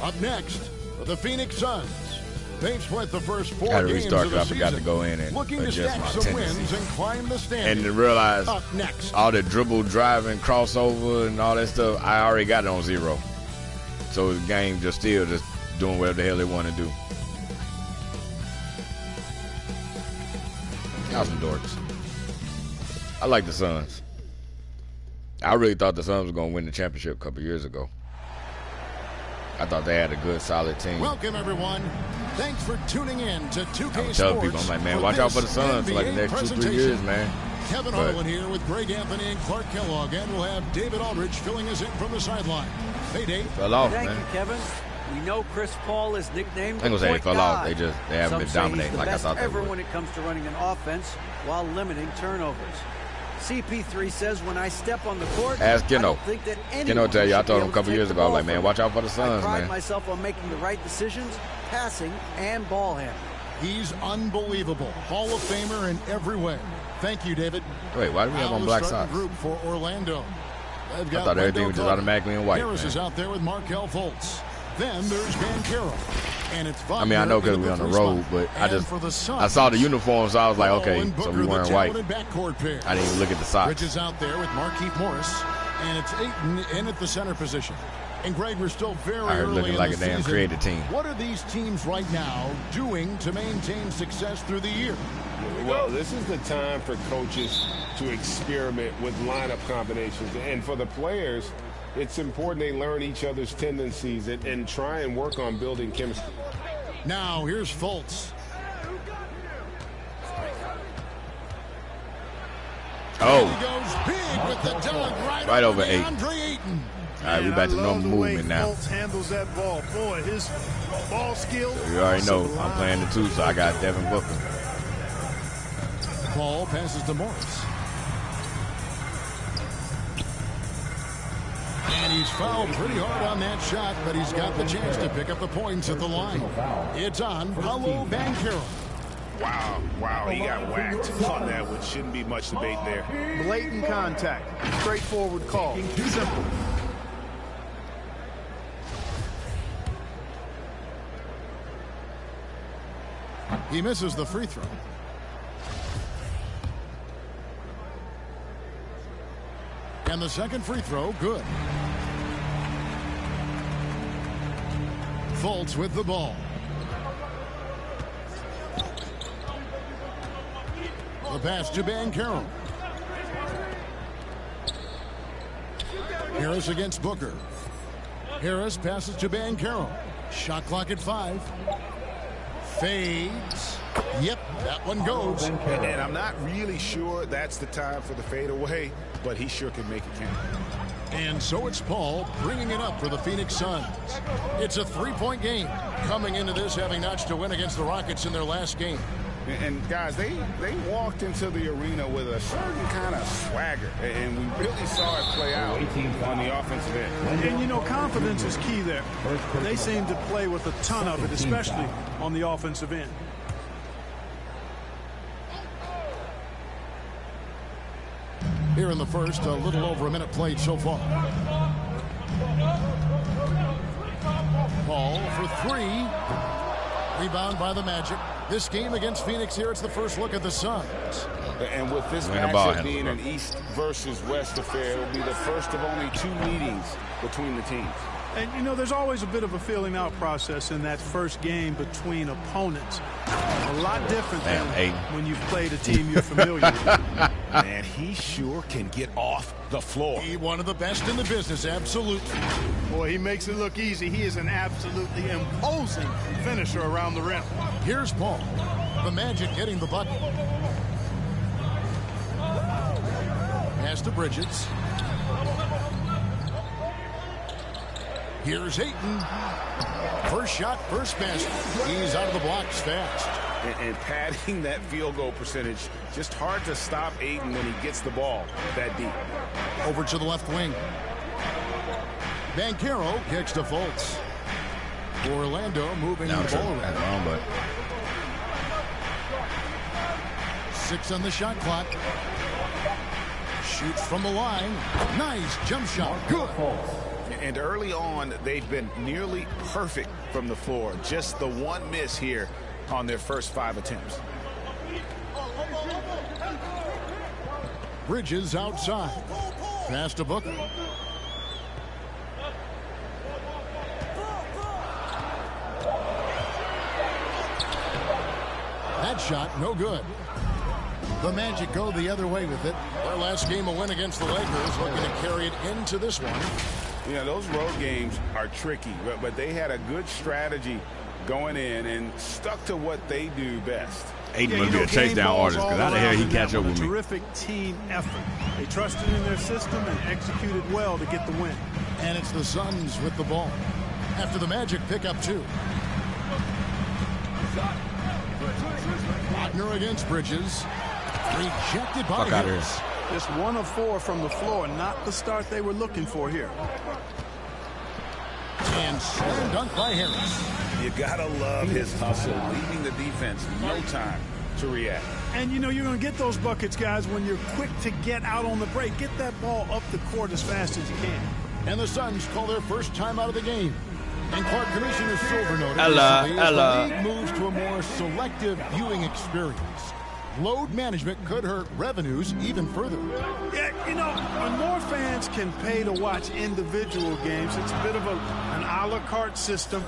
Up next, for the Phoenix Suns. They've split the first 4 Had to games restart of the because I forgot season, to go in and looking to adjust stack my some wins tendencies. and climb the And standings. to realize Up next, all the dribble, driving, crossover, and all that stuff, I already got it on 0. So the game just still just doing whatever the hell they want to do. Y'all some dorks. I like the Suns. I really thought the Suns were going to win the championship a couple years ago. I thought they had a good, solid team. welcome everyone. Thanks for tuning in to 2K I'm Sports. telling people, I'm like, man, watch out for the Suns for like the NBA next 2-3 presentation. years, man. Kevin But- Harlan here with Greg Anthony and Clark Kellogg, and we'll have David Aldridge filling us in from the sideline. Hey, Dave. Fell off, Thank man. you, Kevin. We know Chris Paul is nicknamed I ain't gonna say they the fell point off. guard. They haven't Some been say dominating he's the like I best thought they ever would. when it comes to running an offense while limiting turnovers. CP3 says, when I step on the court, Ask I Gino. don't think that anyone Gino tell you, I should be told him able a couple to years take ago, I was the like, ball man, from watch me. out for the Suns, I pride man. myself on making the right decisions, passing and ball handling. He's unbelievable. Hall of Famer in every way. Thank you, David. Wait, why do we have Now on the black starting socks? group for Orlando. They've got thought everything Wendell was just Carter. automatically in white, Harris man. is out there with Markelle Fultz. Then there's Banchero. And it's Wagner I mean, I know because in we're on the 3rd road, spot. but And for the Suns, I saw the uniform, so I was like, Paul okay, and so Booker, we the wearing white. talented backcourt pair. I didn't even look at the socks. Bridges out there with Markelle Morris, and it's Ayton in at the center position. And Greg, we're still very I heard early looking in like the a damn season. creative team. What are these teams right now doing to maintain success through the year? Well, this is the time for coaches to experiment with lineup combinations. And for the players, it's important they learn each other's tendencies and try and work on building chemistry. Now, here's Fultz. Oh, He goes big with the dunk Right over eight. DeAndre Ayton. all right, we back to normal movement now. Fultz handles that ball. Boy, his ball skill. You already know I'm playing the 2, so I got Devin Booker. Paul passes to Morris. And he's fouled pretty hard on that shot, but he's got the chance to pick up the points at the line. It's on Paolo Banchero. Wow, he got whacked on that, which shouldn't be much debate there. Blatant contact. Straightforward call. Simple. He misses the free throw. And the second free throw, good. Fultz with the ball. The pass to Banchero. Harris against Booker. Harris passes to Banchero. Shot clock at 5. Fades. Yep, that one goes. And I'm not really sure that's the time for the fadeaway, but he sure can make it count. And so it's Paul bringing it up for the Phoenix Suns. It's a 3-point game. Coming into this having notched a win against the Rockets in their last game. And guys, they walked into the arena with a certain kind of swagger, and we really saw it play out on the offensive end. And you know, confidence is key there. They seem to play with a ton of it, especially on the offensive end. Here in the first, a little over a minute played so far. Paul for 3. Rebound by the Magic. This game against Phoenix here, it's the first look at the Suns. And with this Win the ball matchup handle, being bro. an East versus West affair, it'll be the first of only 2 meetings between the teams. And, you know, there's always a bit of a feeling out process in that first game between opponents. A lot different Damn, than Aiden. when you've played a team you're familiar with. Man, he sure can get off the floor. He one of the best in the business, absolutely. Boy, he makes it look easy. He is an absolutely imposing finisher around the rim. Here's Paul. The Magic getting the bucket. Pass to Bridges. Here's Ayton. First shot, first basket. He's out of the blocks fast. And padding that field goal percentage, just hard to stop Ayton when he gets the ball that deep. Over to the left wing. Banchero kicks to Fultz. Orlando moving Now the ball I'm around. wrong, but 6 on the shot clock. Shoots from the line. Nice jump shot. Good. And early on, they've been nearly perfect from the floor. Just the one miss here on their first 5 attempts. Bridges outside. Pass to Booker. That shot, no good. The Magic go the other way with it. Their last game, a win against the Lakers, looking to carry it into this one. Yeah, those road games are tricky, but they had a good strategy going in and stuck to what they do best. Aiden must be a chase down artist, because how the hell he catch up with me? Terrific team effort. They trusted in their system and executed well to get the win. And it's the Suns with the ball. After the Magic pick up 2. Wagner against Bridges. Rejected by Harris. Just 1 of 4 from the floor. Not the start they were looking for here. And slam dunk by Harris. You gotta love his hustle, leaving the defense no time to react. And you know you're going to get those buckets, guys, when you're quick to get out on the break. Get that ball up the court as fast as you can. And the Suns call their first time out of the game. And Clark, Commissioner Silver noted the league moves to a more selective viewing experience. Load management could hurt revenues even further. Yeah, you know, when more fans can pay to watch individual games, it's a bit of an a la carte system.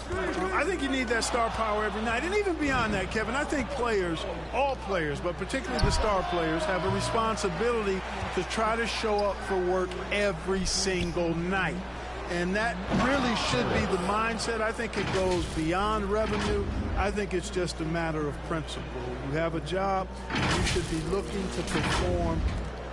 I think you need that star power every night. And even beyond that, Kevin, I think players, all players, but particularly the star players, have a responsibility to try to show up for work every single night. And that really should be the mindset. I think it goes beyond revenue. I think it's just a matter of principle. You have a job, you should be looking to perform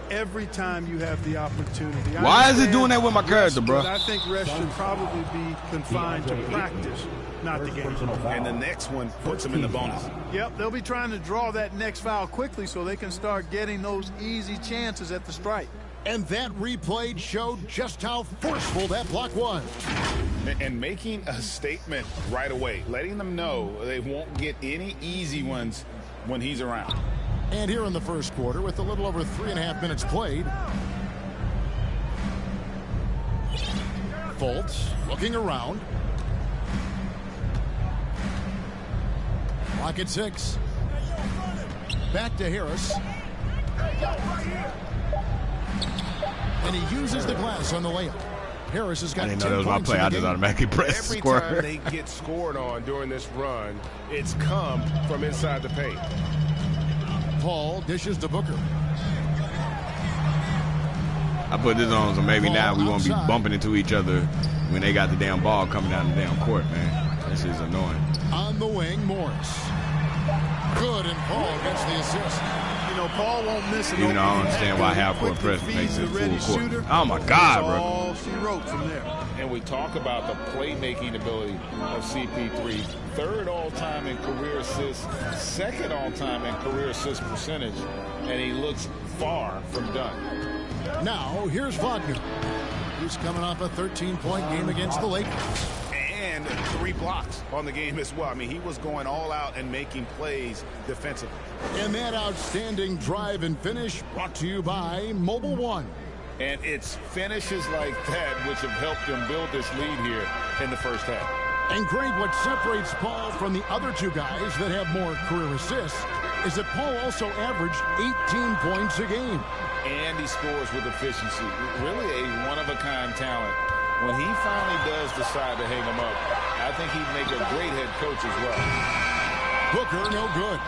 every time you have the opportunity. Why is it doing that with my character, bro? I think rest should probably be confined to practice, not the game. And the next one puts them in the bonus. Yep, they'll be trying to draw that next foul quickly so they can start getting those easy chances at the stripe. And that replay showed just how forceful that block was. And making a statement right away, letting them know they won't get any easy ones when he's around. And here in the first quarter, with a little over 3.5 minutes played, Fultz looking around. Clock at 6. Back to Harris. And he uses the glass on the layup. Harris has got 10 points. I didn't know that was my play. I just automatically pressed Every score. time they get scored on during this run, it's come from inside the paint. Paul dishes to Booker. I put this on so maybe now we won't be bumping into each other when they got the damn ball coming down the damn court, man. This is annoying. On the wing, Morris. Good, and Paul gets the assist. You know, Paul won't miss it. Even though I don't understand why half-court press makes it full court. Oh, my God, bro. All she wrote from there. And we talk about the playmaking ability of CP3. 3rd all-time in career assists, 2nd all-time in career assist percentage, and he looks far from done. Now, here's Wagner. He's coming off a 13-point game against the Lakers. And 3 blocks on the game as well. I mean, he was going all out and making plays defensively. And that outstanding drive and finish brought to you by Mobile One. And it's finishes like that which have helped them build this lead here in the first half. And Greg, what separates Paul from the other 2 guys that have more career assists is that Paul also averaged 18 points a game. And he scores with efficiency. Really a one-of-a-kind talent. When he finally does decide to hang him up, I think he'd make a great head coach as well. Booker, no good.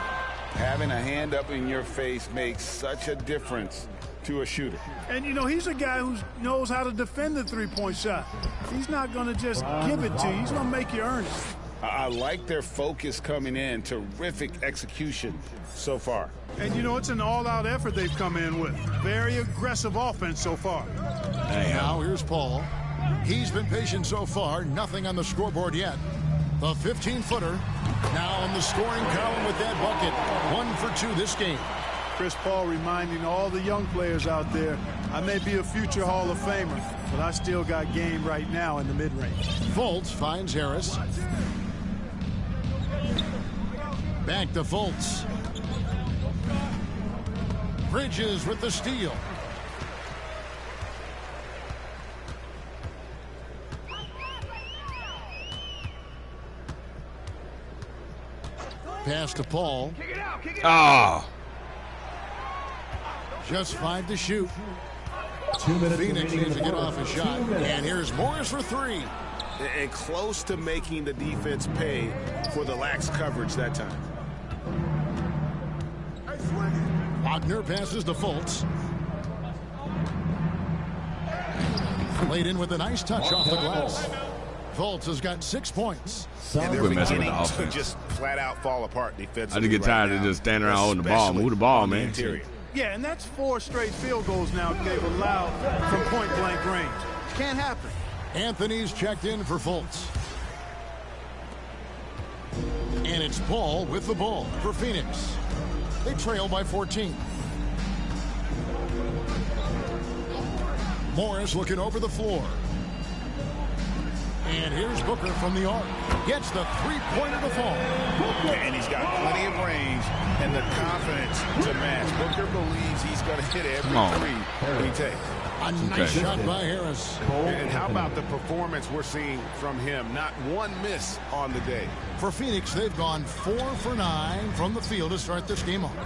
Having a hand up in your face makes such a difference to a shooter. And, you know, he's a guy who knows how to defend the three-point shot. He's not going to just give it to you. He's going to make you earn it. I like their focus coming in. Terrific execution so far. And, you know, it's an all-out effort they've come in with. Very aggressive offense so far. Now here's Paul. He's been patient so far. Nothing on the scoreboard yet. The 15-footer now in the scoring column with that bucket. 1 for 2 this game. Chris Paul reminding all the young players out there, I may be a future Hall of Famer, but I still got game right now in the mid-range. Fultz finds Harris. Back to Fultz. Bridges with the steal. pass to Paul. Oh. Just 5 to shoot. Phoenix needs to get off a shot. And here's Morris for 3. And close to making the defense pay for the lax coverage that time. Wagner passes to Fultz. Laid in with a nice touch off the glass. Fultz has got 6 points. And they're Quit messing with beginning the to offense. just flat out fall apart defensively. I just get tired of just standing around holding the ball. Move the ball, man. Yeah, and that's 4 straight field goals now they've allowed from point-blank range. Can't happen. Anthony's checked in for Fultz. And it's Paul with the ball for Phoenix. They trail by 14. Morris looking over the floor. And here's Booker from the arc. Gets the three-pointer to fall. And he's got plenty of range and the confidence to match. Booker believes he's going to hit every three he takes. A nice shot by Harris. And how about the performance we're seeing from him? Not one miss on the day. For Phoenix, they've gone 4 for 9 from the field to start this game off.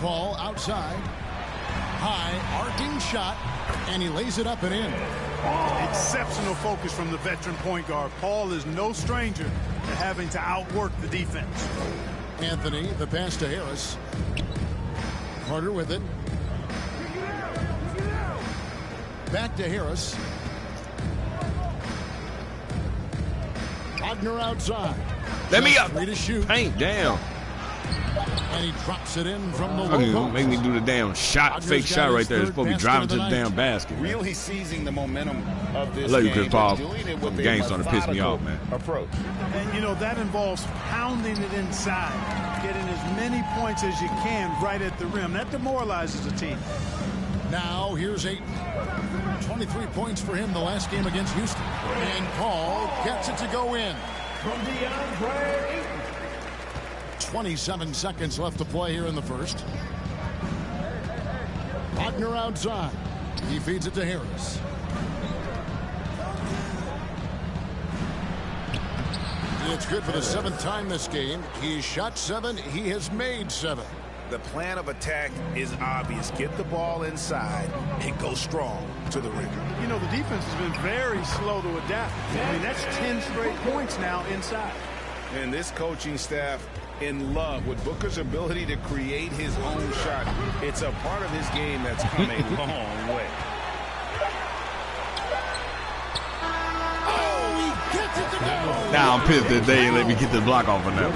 Paul outside. High, arcing shot, and he lays it up and in. Exceptional focus from the veteran point guard. Paul is no stranger to having to outwork the defense. Anthony, the pass to Harris. Carter with it. Back to Harris. Wagner outside. Let me up. 3 to shoot. Paint down. And he drops it in from the low post. Make me do the damn shot, fake shot right there. It's supposed to be driving to the damn basket. Really seizing the momentum of this I love you, game. Chris Paul. Doing it The with a game's starting to piss me off, man. Approach. And, you know, that involves pounding it inside, getting as many points as you can right at the rim. That demoralizes a team. Now here's 8. 23 points for him the last game against Houston. And Paul gets it to go in. 27 seconds left to play here in the first. Wagner outside. He feeds it to Harris. It's good for the 7th time this game. He's shot 7. He has made 7. The plan of attack is obvious. Get the ball inside and go strong to the rim. You know, the defense has been very slow to adapt. I mean, that's 10 straight points now inside. And this coaching staff in love with Booker's ability to create his own shot. It's a part of his game that's come a long way. Oh, he gets it to go. Now I'm pissed that they didn't let me get the block off of that.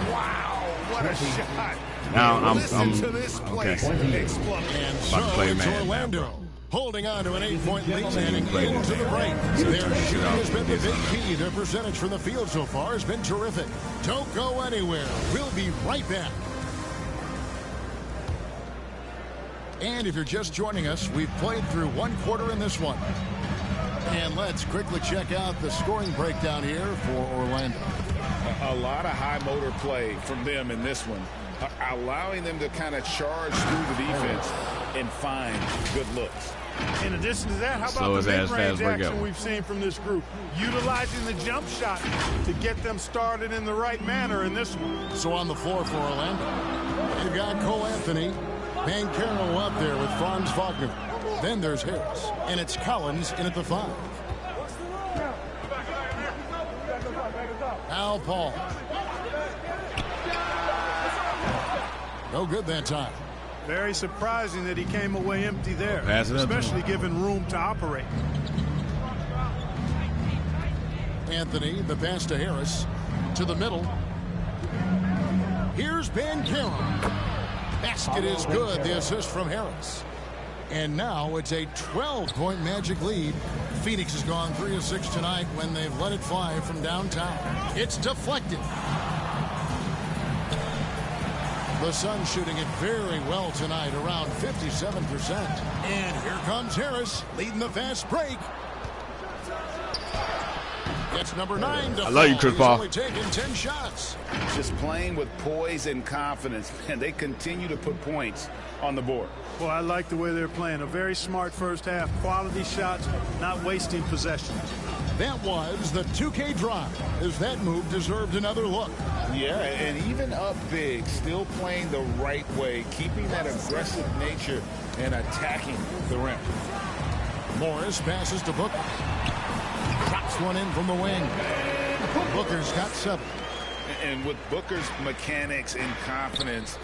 Wow, what a shot. Now I'm to this place. okay. Explode. And About to so play it's man. Orlando holding on to an 8-point lead heading Play into the man. break. Their shooting has been the big key. Their percentage from the field so far has been terrific. Don't go anywhere. We'll be right back. And if you're just joining us, we've played through 1 quarter in this one. And let's quickly check out the scoring breakdown here for Orlando. A lot of high motor play from them in this one, allowing them to kind of charge through the defense and find good looks. In addition to that, how Slow about the his ass mid-range fast break action out. we've seen from this group? Utilizing the jump shot to get them started in the right manner in this one. So on the floor for Orlando, you've got Cole Anthony, Banchero up there with Franz Wagner. Then there's Harris, and it's Collins in at the 5. Al Paul. No good that time. Very surprising that he came away empty there, Pass it up. especially given room to operate. Anthony, the pass to Harris, to the middle. Here's Banchero. Basket is good, the assist from Harris. And now it's a 12-point Magic lead. Phoenix has gone 3 of 6 tonight when they've let it fly from downtown. It's deflected. The Suns shooting it very well tonight, around 57%. And here comes Harris, leading the fast break. It's number 9 to I love you, fall. Chris He's Paul. only taken 10 shots. Just playing with poise and confidence, and they continue to put points on the board. Well, I like the way they're playing. A very smart first half. Quality shots, not wasting possessions. That was the 2K drive, as that move deserved another look. Yeah, and even up big, still playing the right way, keeping that aggressive nature and attacking the rim. Morris passes to Booker. Drops one in from the wing. Booker's got 7. And with Booker's mechanics and confidence,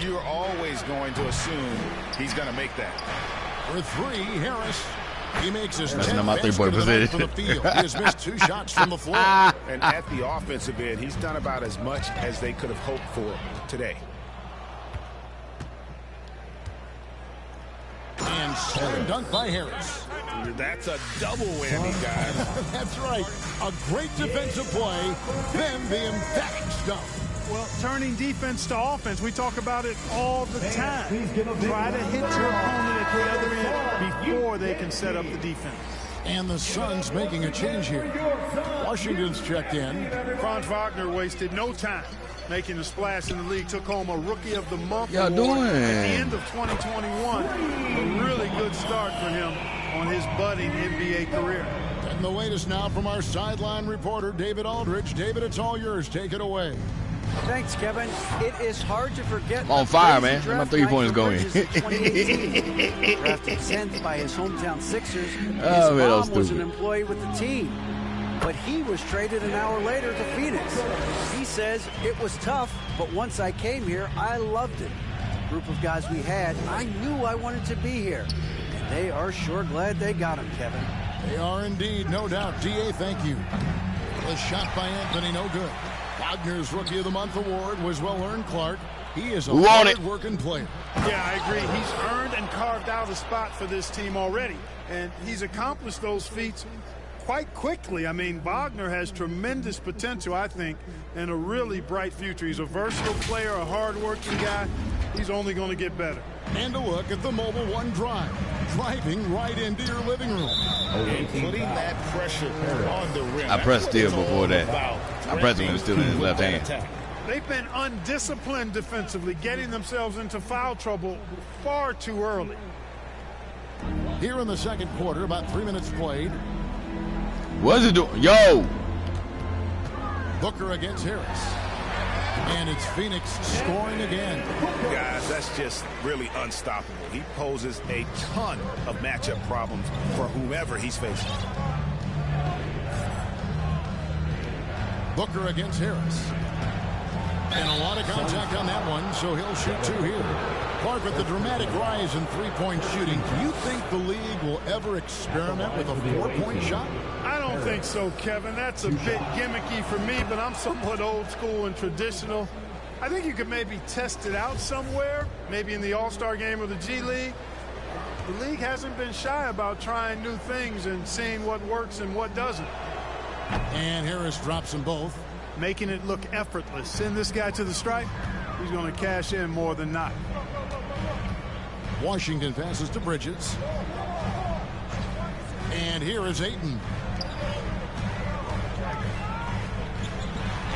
you're always going to assume he's going to make that. For 3, Harris. He makes his 10th not my basket three-point of the night position. for the field. He has missed 2 shots from the floor. And at the offensive end, he's done about as much as they could have hoped for today. And slam dunk by Harris. That's a double whammy, guys. That's right. A great defensive play, then the emphatic stuff. Well, turning defense to offense, we talk about it all the time. Try to hit your opponent at the other end before they can set up the defense. And the Suns making a change here. Washington's checked in. Franz Wagner wasted no time making a splash in the league. Took home a Rookie of the Month Y'all award doing? at the end of 2021. A really good start for him on his budding NBA career. And the latest now from our sideline reporter, David Aldridge. David, it's all yours. Take it away. Thanks, Kevin. It is hard to forget. I'm on fire, man. Where my 3-pointers going? Drafted 10th by his hometown Sixers. His Oh, man, mom was stupid. an employee with the team. But he was traded an hour later to Phoenix. He says, it was tough, but once I came here, I loved it. The group of guys we had, I knew I wanted to be here. And they are sure glad they got him, Kevin. They are indeed, no doubt. D.A., thank you. The shot by Anthony, no good. Wagner's Rookie of the Month award was well-earned, Clark. He is a hard-working player. Yeah, I agree. He's earned and carved out a spot for this team already. And he's accomplished those feats quite quickly. I mean, Wagner has tremendous potential, I think, and a really bright future. He's a versatile player, a hard-working guy. He's only going to get better. And a look at the Mobile One drive. Driving right into your living room. And putting that pressure on the rim. I pressed steal before that. I pressed him and still in his left hand. They've been undisciplined defensively, getting themselves into foul trouble far too early. Here in the second quarter, about 3 minutes played. What's it doing? Yo! Booker against Harris. And it's Phoenix scoring again. Guys, that's just really unstoppable. He poses a ton of matchup problems for whomever he's facing. Booker against Harris. And a lot of contact on that one, so he'll shoot 2 here. Clark, with the dramatic rise in three-point shooting, do you think the league will ever experiment with a 4-point shot? I don't think so, Kevin. That's a bit gimmicky for me, but I'm somewhat old school and traditional. I think you could maybe test it out somewhere, maybe in the All-Star game or the G League. The league hasn't been shy about trying new things and seeing what works and what doesn't. And Harris drops them both. Making it look effortless. Send this guy to the stripe, he's going to cash in more than not. Washington passes to Bridges. And here is Ayton.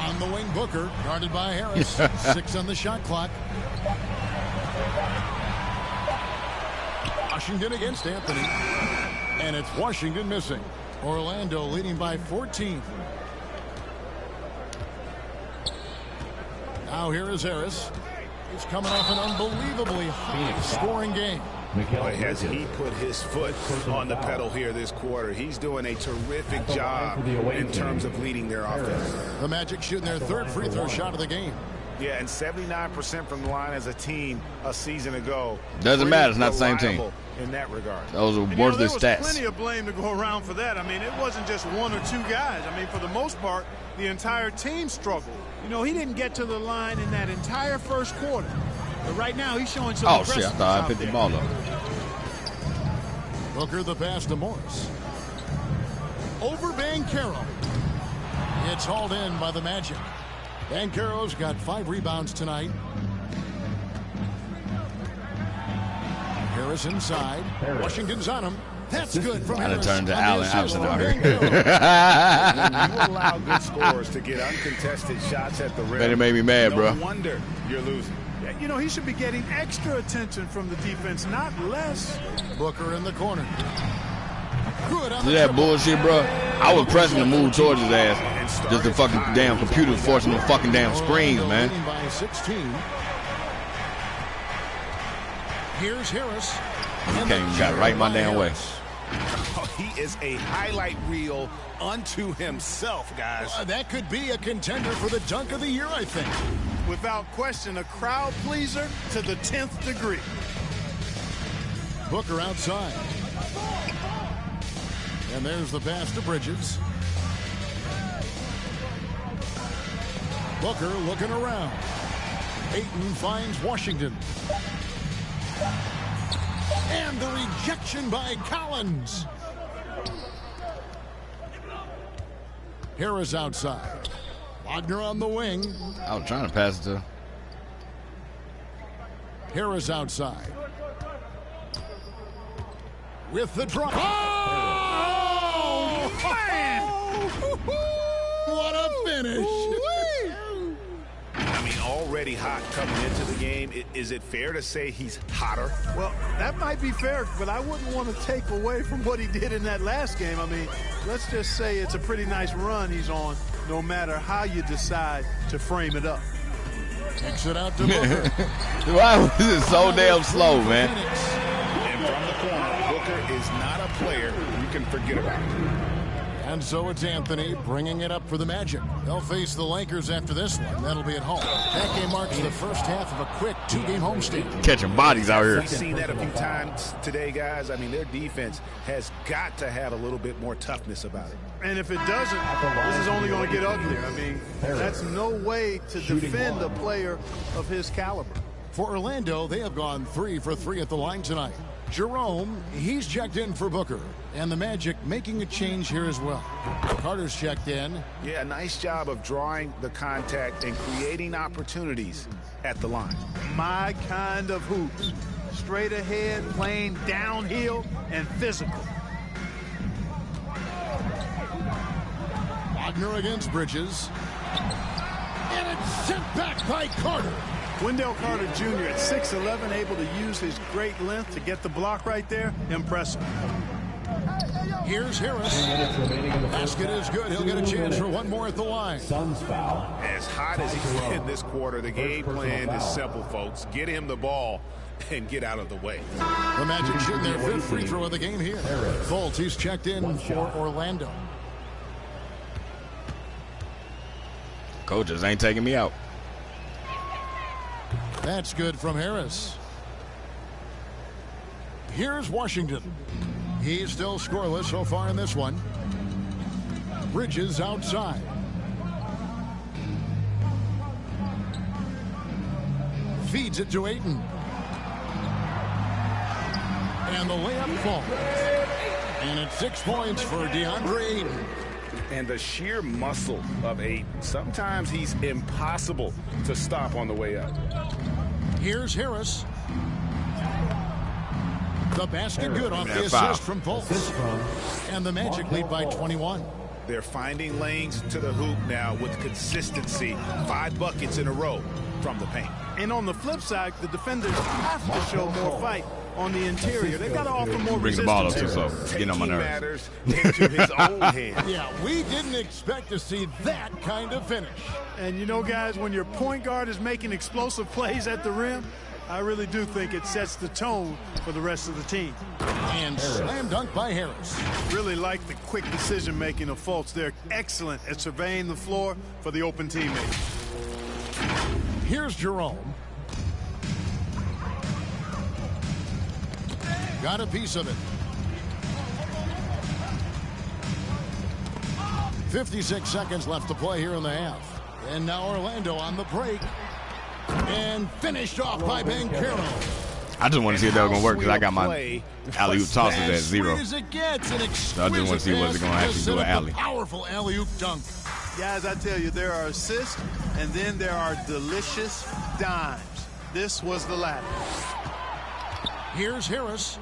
On the wing, Booker, guarded by Harris. 6 on the shot clock. Washington against Anthony. And it's Washington missing. Orlando leading by 14. Now here is Harris. He's coming off an unbelievably high-scoring game. Boy, has he put his foot on the pedal here this quarter. He's doing a terrific job in terms of leading their offense. The Magic shooting their 3rd free throw shot of the game. Yeah, and 79% from the line as a team a season ago. Doesn't matter. It's not the same team. In that regard. Those are And, worthless there was stats. plenty of blame to go around for that. I mean, it wasn't just 1 or 2 guys. I mean, for the most part, the entire team struggled. You know, he didn't get to the line in that entire first quarter. But right now, he's showing some Oh, shit. I aggressiveness thought I out picked the there. ball up. Booker the pass to Morris. Over Banchero. It's hauled in by the Magic. Banchero's got 5 rebounds tonight. Harris inside. Washington's on him. That's good from I'd have Harris. turned to On the Allen assist Iverson from out here. Banchero. When you allow good scorers to get uncontested shots at the rim, Man, it made me mad, no bro. wonder you're losing. You know, he should be getting extra attention from the defense, not less. Booker in the corner. Good on See the that triple. bullshit, bro? I was pressing to move towards his ass. Just the fucking damn computer's forcing the fucking damn screens, man. By 16. Here's Harris. Can't even got it right my damn way. Oh, he is a highlight reel unto himself, guys. That could be a contender for the dunk of the year, I think. Without question, a crowd pleaser to the 10th degree. Booker outside. And there's the pass to Bridges. Booker looking around. Ayton finds Washington. And the rejection by Collins. Harris outside. Wagner on the wing. I was trying to pass it to. Harris outside. With the drop. Oh, man! What a finish. I mean, already hot coming into the game. Is it fair to say he's hotter? Well, that might be fair, but I wouldn't want to take away from what he did in that last game. I mean, let's just say it's a pretty nice run he's on, no matter how you decide to frame it up. Kicks it out to Booker. Why was it so damn slow, man? And from the corner, Booker is not a player you can forget about. And so it's Anthony bringing it up for the Magic. They'll face the Lakers after this one. That'll be at home. That game marks the first half of a quick 2-game homestand. Catching bodies out here. We've seen that a few times today, guys. I mean, their defense has got to have a little bit more toughness about it. And if it doesn't, this is only going to get uglier. I mean, that's no way to defend a player of his caliber. For Orlando, they have gone 3 for 3 at the line tonight. Jerome, he's checked in for Booker. And the Magic making a change here as well. Carter's checked in. Yeah, nice job of drawing the contact and creating opportunities at the line. My kind of hoop. Straight ahead, playing downhill, and physical. Wagner against Bridges. And it's sent back by Carter. Wendell Carter Jr. at 6'11", able to use his great length to get the block right there. Impressive. Here's Harris. Basket is good. He'll get a chance for one more at the line. As hot as he's in this quarter, the game plan is simple, folks. Get him the ball and get out of the way. The Magic shooting their 5th free throw of the game here. Fultz, he's checked in for Orlando. Coaches ain't taking me out. That's good from Harris. Here's Washington. He's still scoreless so far in this one. Bridges outside. Feeds it to Ayton. And the layup falls. And it's 6 points for DeAndre Ayton. And the sheer muscle of Ayton. Sometimes he's impossible to stop on the way up. Here's Harris. The basket good off the assist from Fultz. And the Magic lead by 21. They're finding lanes to the hoop now with consistency. 5 buckets in a row from the paint. And on the flip side, the defenders have to show more fight on the interior. They've got to offer more Bring resistance. the ball up too slow. Getting on my nerves. Matters into his own hands. Yeah, we didn't expect to see that kind of finish. And you know, guys, when your point guard is making explosive plays at the rim, I really do think it sets the tone for the rest of the team. And slam dunk by Harris. Really like the quick decision-making of Fultz. They're excellent at surveying the floor for the open teammate. Here's Jerome. Got a piece of it. 56 seconds left to play here in the half. And now Orlando on the break. And finished off by Banchero. I just want to see if that was going to work because I got my alley-oop tosses at 0. As it gets, an So I just want to see what's going to actually do an alley. Powerful alley-oop dunk. Guys, I tell you, there are assists, and then there are delicious dimes. This was the latter. Here's Harris.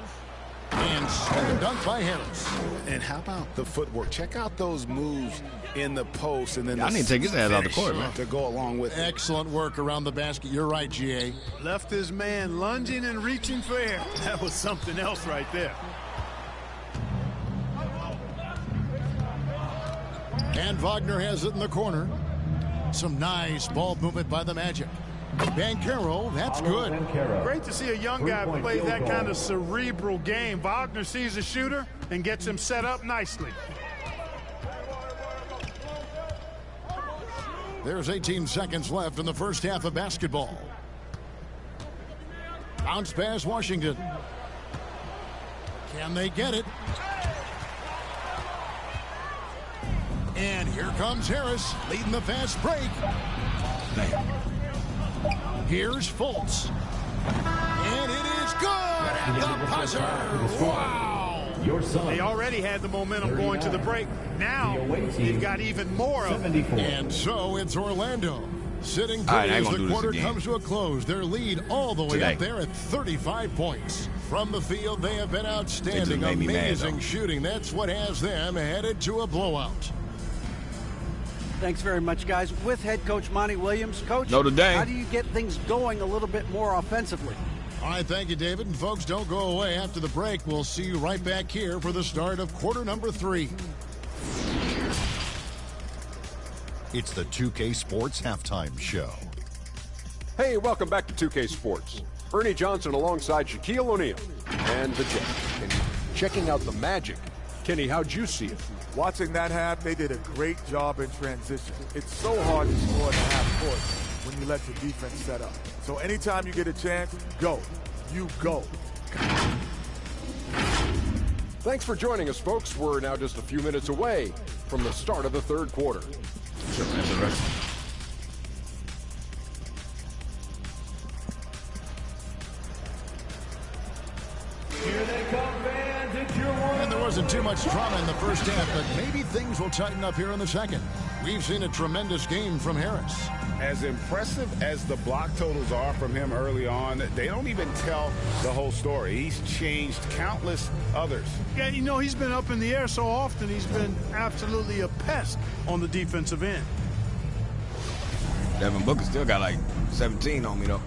And slam dunk by Harris. And how about the footwork? Check out those moves in the post. And then I need to take his ass out the court, man. To go along with it. Excellent work around the basket. You're right, GA. Left his man lunging and reaching for air. That was something else right there. And Wagner has it in the corner. Some nice ball movement by the Magic. Banchero, that's good. Great to see a young guy play that kind of cerebral game. Wagner sees a shooter and gets him set up nicely. There's 18 seconds left in the first half of basketball. Bounce pass, Washington. Can they get it? And here comes Harris, leading the fast break. Here's Fultz. And it is good at the buzzer. Wow. They already had the momentum going to the break. Now they've got even more of it. And so it's Orlando sitting pretty as the quarter comes to a close. Their lead all the way up there at 35 points. From the field, they have been outstanding. Amazing shooting. That's what has them headed to a blowout. Thanks very much, guys. With head coach Monty Williams. Coach, Notre Dame. How do you get things going a little bit more offensively? All right, thank you, David. And folks, don't go away. After the break, we'll see you right back here for the start of quarter number 3. It's the 2K Sports Halftime Show. Hey, welcome back to 2K Sports. Ernie Johnson alongside Shaquille O'Neal and the Jet. And checking out the Magic. Kenny, how'd you see it? Watching that half, they did a great job in transition. It's so hard to score in the half court when you let your defense set up. So anytime you get a chance, go. You go. Thanks for joining us, folks. We're now just a few minutes away from the start of the third quarter. And there wasn't too much drama in the first half, but maybe things will tighten up here in the second. We've seen a tremendous game from Harris. As impressive as the block totals are from him early on, they don't even tell the whole story. He's changed countless others. Yeah, you know, he's been up in the air so often, he's been absolutely a pest on the defensive end. Devin Booker still got like 17 on me, though.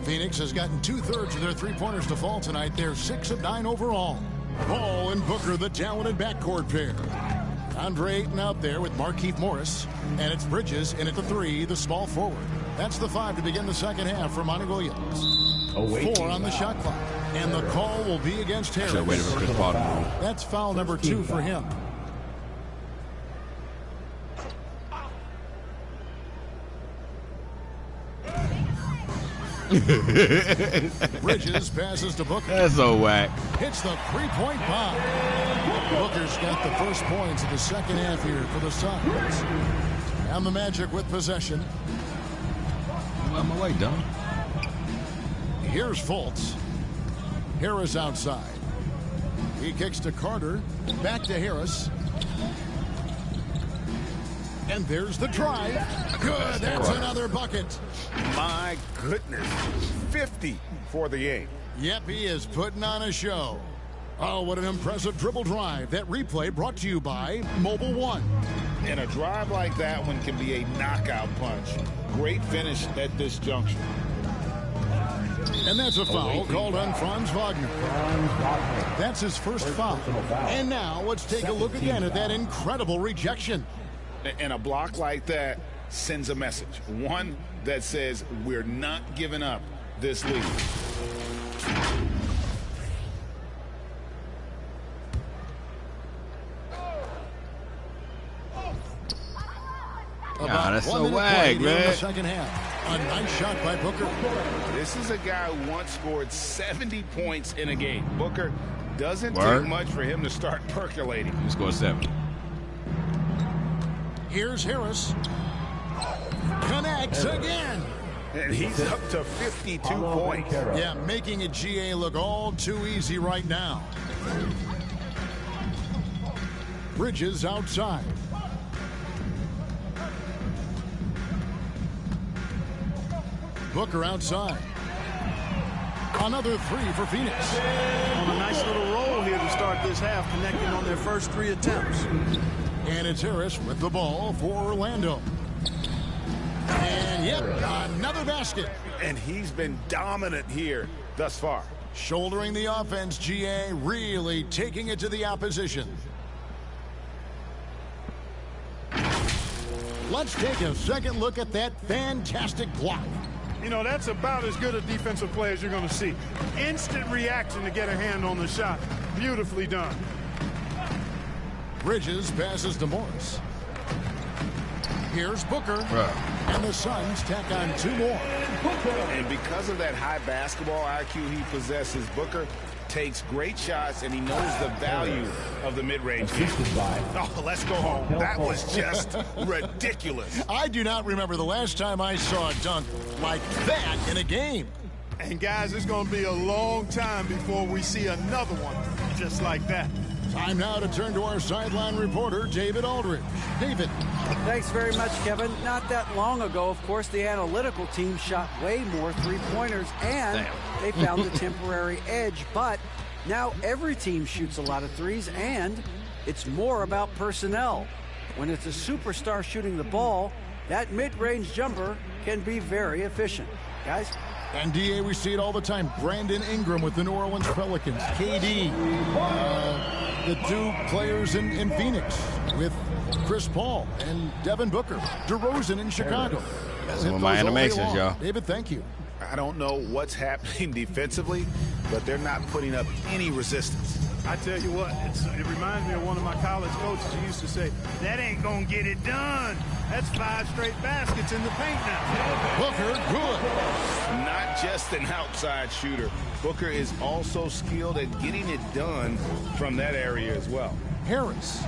Phoenix has gotten 2/3 of their three-pointers to fall tonight. They're 6 of 9 overall. Ball and Booker, the talented backcourt pair. Andre Ayton out there with Markelle Fultz. And it's Bridges in at the 3, the small forward. That's the 5 to begin the second half for Monty Williams. 4 on the shot clock. And the call will be against Harris. That's foul number 2 for him. Bridges passes to Booker. That's so whack. Hits the three-point bomb. Booker's got the first points of the second half here for the Suns. And the Magic with possession. I'm on my way, Don. Here's Fultz. Harris outside. He kicks to Carter. Back to Harris. And there's the drive. Good. That's another bucket. My goodness. 50 for the game. Yep, he is putting on a show. Oh, what an impressive dribble drive. That replay brought to you by Mobile One. And a drive like that one can be a knockout punch. Great finish at this juncture. And that's a foul called on Franz Wagner. That's his first foul. And now let's take a look again at that incredible rejection. And a block like that sends a message. One that says we're not giving up this lead. That's so wag, man. In the second half. A nice shot by Booker. This is a guy who once scored 70 points in a game. Booker doesn't take much for him to start percolating. He scored 7. Here's Harris. Connects again. And he's up to 52 points. Yeah, making a GA look all too easy right now. Bridges outside. Booker outside. Another 3 for Phoenix. On a nice little roll here to start this half, connecting on their first 3 attempts. And it's Harris with the ball for Orlando. And yep, another basket. And he's been dominant here thus far. Shouldering the offense, GA really taking it to the opposition. Let's take a second look at that fantastic block. You know, that's about as good a defensive play as you're going to see. Instant reaction to get a hand on the shot. Beautifully done. Bridges passes to Morris. Here's Booker. And the Suns tack on 2 more. And because of that high basketball IQ he possesses, Booker takes great shots, and he knows the value of the mid-range game. Oh, let's go home. That was just ridiculous. I do not remember the last time I saw a dunk like that in a game. And, guys, it's going to be a long time before we see another one just like that. Time now to turn to our sideline reporter, David Aldridge. David. Thanks very much, Kevin. Not that long ago, of course, the analytical team shot way more three-pointers, and they found a temporary edge. But now every team shoots a lot of threes, and it's more about personnel. When it's a superstar shooting the ball, that mid-range jumper can be very efficient. Guys? And, D.A., we see it all the time. Brandon Ingram with the New Orleans Pelicans. KD, the 2 players in Phoenix with Chris Paul and Devin Booker. DeRozan in Chicago. Some of my animations, y'all. David, thank you. I don't know what's happening defensively, but they're not putting up any resistance. I tell you what, it reminds me of one of my college coaches who used to say, that ain't going to get it done. That's 5 straight baskets in the paint now. Booker, good. Not just an outside shooter. Booker is also skilled at getting it done from that area as well. Harris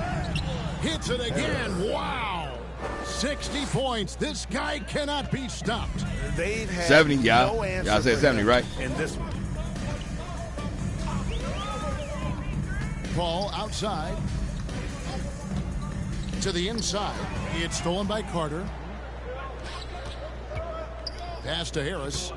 hits it again. Wow. 60 points. This guy cannot be stopped. They've had 70, y'all. no answer Y'all said 70, right? In this one. Ball outside to the inside. It's stolen by Carter. Pass to Harris.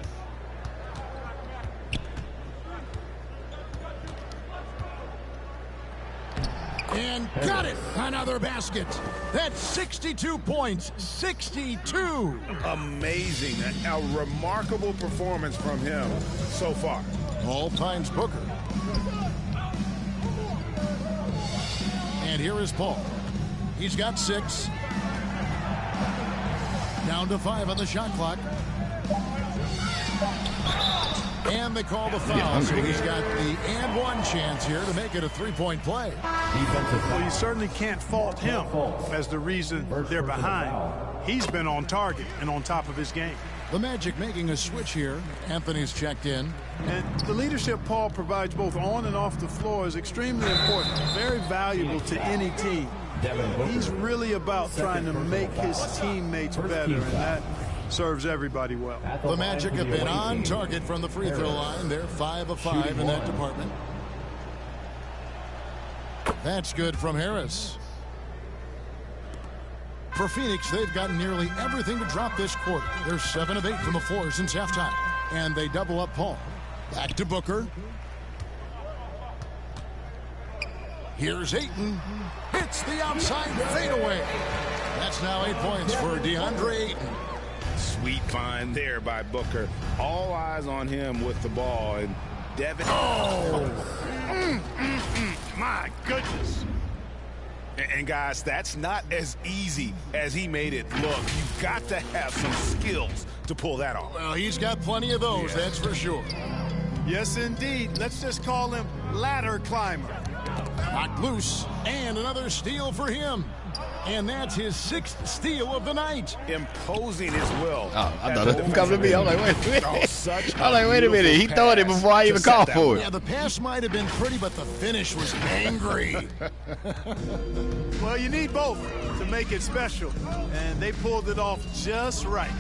And got it. Another basket. That's 62 points. 62. Amazing. A remarkable performance from him so far. Ball finds Booker. And here is Paul. He's got 6. Down to 5 on the shot clock. And they call the foul, so he's got the and 1 chance here to make it a 3-point play. Well, you certainly can't fault him as the reason they're behind. He's been on target and on top of his game. The Magic making a switch here. Anthony's checked in. And the leadership Paul provides both on and off the floor is extremely important, very valuable to any team. He's really about trying to make his teammates better, and that serves everybody well. The Magic have been on target from the free throw line. They're 5 of 5 in that department. That's good from Harris. For Phoenix, they've gotten nearly everything to drop this quarter. They're 7 of 8 from the floor since halftime. And they double up Paul. Back to Booker. Here's Ayton. Hits the outside fadeaway. That's now 8 points for DeAndre Ayton. Sweet find there by Booker. All eyes on him with the ball. And Devin. My goodness. And guys, that's not as easy as he made it look. You've got to have some skills to pull that off. Well, he's got plenty of those, that's for sure. Yes, indeed. Let's just call him ladder climber. Knocked loose, and another steal for him. And that's his 6th steal of the night. Imposing his will. Oh, I thought it was coming to me. I was like, wait a minute. I was like, wait a minute. He thought it before I even called for it. Yeah, the pass might have been pretty, but the finish was angry. Well, you need both to make it special, and they pulled it off just right.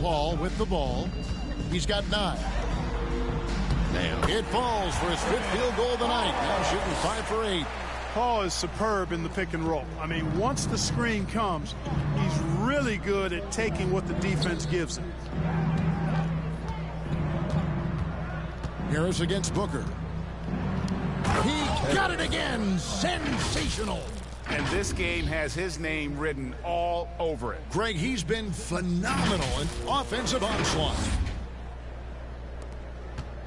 Paul with the ball. He's got 9. Damn. It falls for his 5th field goal of the night. Now shooting 5 for 8. Paul is superb in the pick and roll. I mean, once the screen comes, he's really good at taking what the defense gives him. Harris against Booker. He got it again. Sensational. And this game has his name written all over it. Greg, he's been phenomenal in offensive onslaught.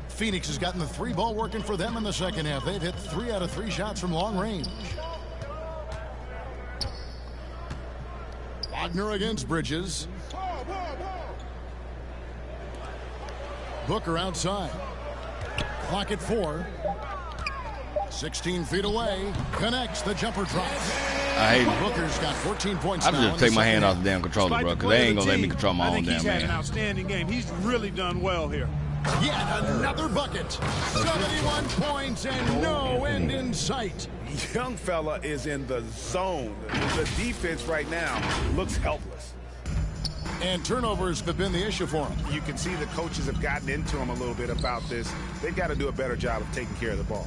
Phoenix has gotten the 3 ball working for them in the second half. They've hit 3 out of 3 shots from long range. Wagner against Bridges. Booker outside. Clock at 4. 16 feet away. Connects. The jumper drops. I hate Booker's got 14 points. I just take my hand off the damn controller, bro, because they ain't gonna let me control my own damn He's had an man. outstanding game. He's really done well here. Yet another bucket. 71 points and no end in sight. Young fella is in the zone. The defense right now looks helpless. And turnovers have been the issue for him. You can see the coaches have gotten into him a little bit about this. They've got to do a better job of taking care of the ball.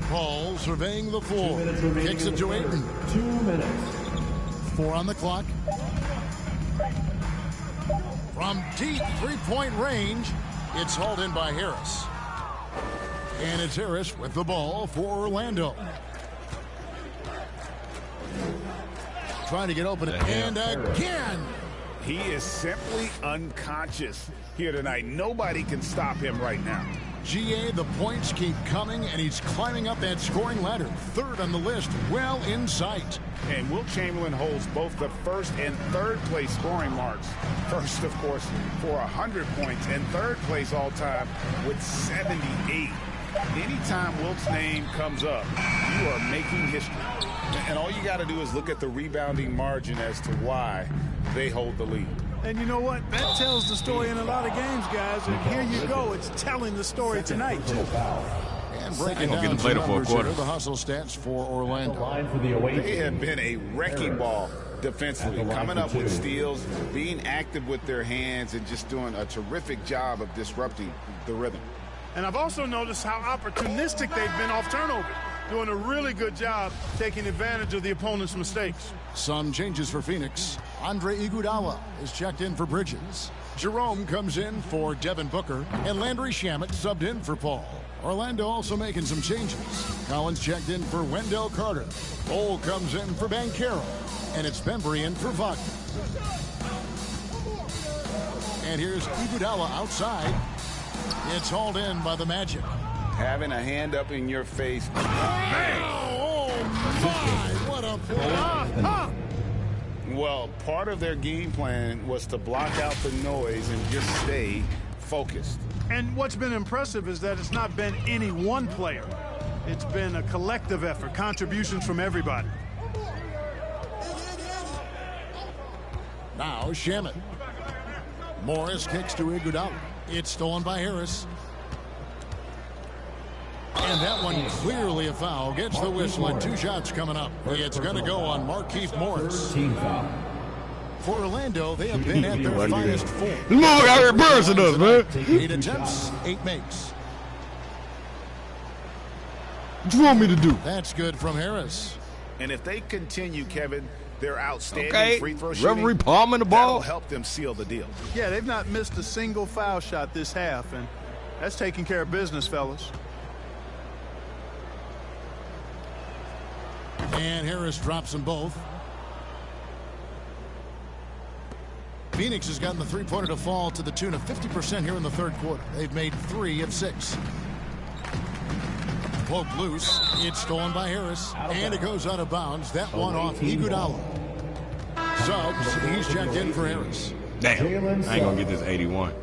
Paul surveying the floor. Kicks it to Ayton. 2 minutes. 4 on the clock. From deep three-point range, it's hauled in by Harris. And it's Harris with the ball for Orlando. Trying to get open, and again. He is simply unconscious here tonight. Nobody can stop him right now. GA, the points keep coming, and he's climbing up that scoring ladder. 3rd on the list, well in sight. And Wilt Chamberlain holds both the 1st and 3rd place scoring marks. First, of course, for 100 points, and 3rd place all time with 78. Anytime Wilt's name comes up, you are making history. And all you got to do is look at the rebounding margin as to why they hold the lead. And you know what? That tells the story in a lot of games, guys. And here you go. It's telling the story tonight, too. And breaking gonna down get to play the fourth quarter. The hustle stats for Orlando. They have been a wrecking ball defensively, coming up with steals, being active with their hands, and just doing a terrific job of disrupting the rhythm. And I've also noticed how opportunistic they've been off turnovers, doing a really good job taking advantage of the opponent's mistakes. Some changes for Phoenix. Andre Iguodala is checked in for Bridges. Jerome comes in for Devin Booker, and Landry Shamet subbed in for Paul. Orlando also making some changes. Collins checked in for Wendell Carter. Cole comes in for Banchero, and it's Bembry in for Wagner. And here's Iguodala outside. It's hauled in by the Magic. Having a hand up in your face. Oh, my, what a play. Well, part of their game plan was to block out the noise and just stay focused. And what's been impressive is that it's not been any one player. It's been a collective effort, contributions from everybody. Now Shamet. Morris kicks to Iguodala. It's stolen by Harris. And that one clearly a foul. Gets the whistle and 2 shots coming up. It's going to go on Markelle Morris. For Orlando, they have been at their finest 4. This motherfucker out here bursting us, man. 8 attempts, 8 makes. What you want me to do? That's good from Harris. And if they continue, Kevin, their outstanding free throw shooting, Referee palming the ball. that'll help them seal the deal. Yeah, they've not missed a single foul shot this half, and that's taking care of business, fellas. And Harris drops them both. Phoenix has gotten the three-pointer to fall to the tune of 50% here in the 3rd quarter. They've made 3 of 6. Poke loose. It's stolen by Harris. And it goes out of bounds. That one off Iguodala. Subs. He's checked in for Harris. Damn. I ain't going to get this 81.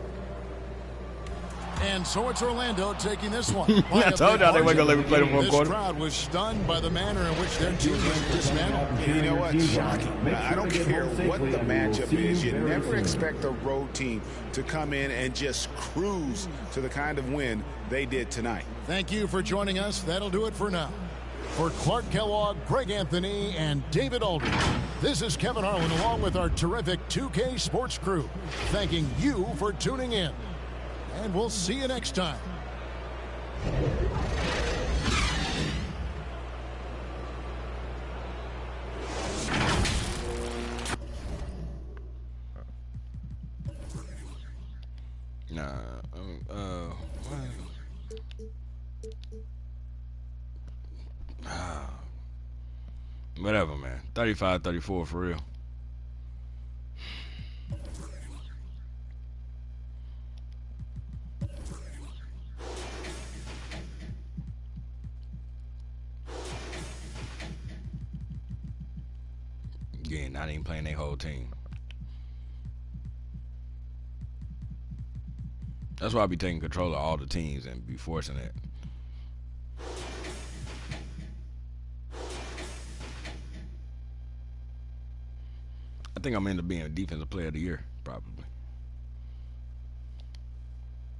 And so it's Orlando taking this one. I told y'all they weren't going to let me play the 4th This quarter. crowd was stunned by the manner in which their team was dismantled. And you know what? Shocking. I don't care what the matchup is. You never expect a road team to come in and just cruise to the kind of win they did tonight. Thank you for joining us. That'll do it for now. For Clark Kellogg, Greg Anthony, and David Aldridge, this is Kevin Harlan along with our terrific 2K Sports crew, thanking you for tuning in. And we'll see you next time. Whatever, man. 35-34 for real. Yeah, not even playing their whole team. That's why I be taking control of all the teams and be forcing it. I think I'm end up being Defensive Player of the Year, probably.